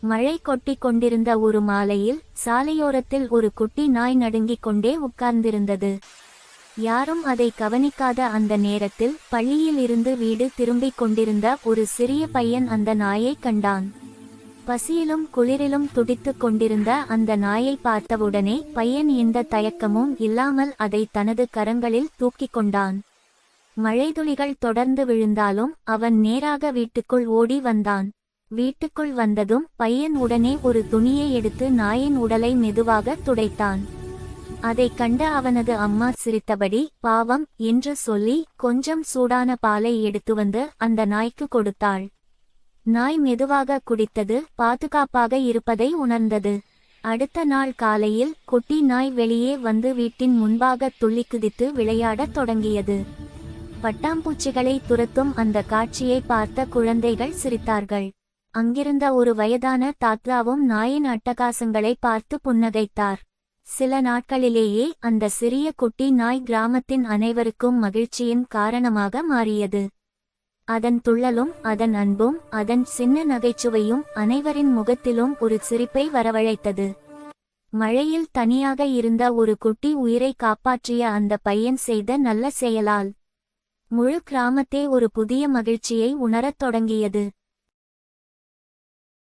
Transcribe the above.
மழை கொட்டிக் கொண்டிருந்த ஒரு மாலையில் சாலையோரத்தில் ஒரு குட்டி நாய் நடுங்கிக் கொண்டே உட்கார்ந்திருந்தது. யாரும் அதை கவனிக்காத அந்த நேரத்தில் பள்ளியில் இருந்து வீடு திரும்பிக் கொண்டிருந்த ஒரு சிறிய பையன் அந்த நாயை கண்டான். பசியிலும் குளிரிலும் துடித்துக் கொண்டிருந்த அந்த நாயை பார்த்தவுடனே பையன் எந்த தயக்கமும் இல்லாமல் அதை தனது கரங்களில் தூக்கிக் கொண்டான். மழைத்துளிகள் தொடர்ந்து விழுந்தாலும் அவன் நேராக வீட்டுக்குள் ஓடி வந்தான். வீட்டுக்குள் வந்ததும் பையன் உடனே ஒரு துணியை எடுத்து நாயின் உடலை மெதுவாக துடைத்தான். அதைக் கண்ட அவனது அம்மா சிரித்தபடி பாவம் என்று சொல்லி கொஞ்சம் சூடான பாலை எடுத்து வந்து அந்த நாய்க்கு கொடுத்தாள். நாய் மெதுவாக குடித்தது, பாதுகாப்பாக இருப்பதை உணர்ந்தது. அடுத்த நாள் காலையில் குட்டி நாய் வெளியே வந்து வீட்டின் முன்பாக துள்ளி குதித்து விளையாடத் தொடங்கியது. பட்டாம்பூச்சிகளை துரத்தும் அந்த காட்சியை பார்த்த குழந்தைகள் சிரித்தார்கள். அங்கிருந்த ஒரு வயதான தாத்தாவும் நாயின் அட்டகாசங்களை பார்த்து புன்னகைத்தார். சில நாட்களிலேயே அந்த சிறிய குட்டி நாய் கிராமத்தின் அனைவருக்கும் மகிழ்ச்சியின் காரணமாக மாறியது. அதன் துள்ளலும் அதன் அன்பும் அதன் சின்ன நகைச்சுவையும் அனைவரின் முகத்திலும் ஒரு சிரிப்பை வரவழைத்தது. மழையில் தனியாக இருந்த ஒரு குட்டி உயிரை காப்பாற்றிய அந்த பையன் செய்த நல்ல செயலால் முழு கிராமத்தே ஒரு புதிய மகிழ்ச்சியை உணரத் தொடங்கியது.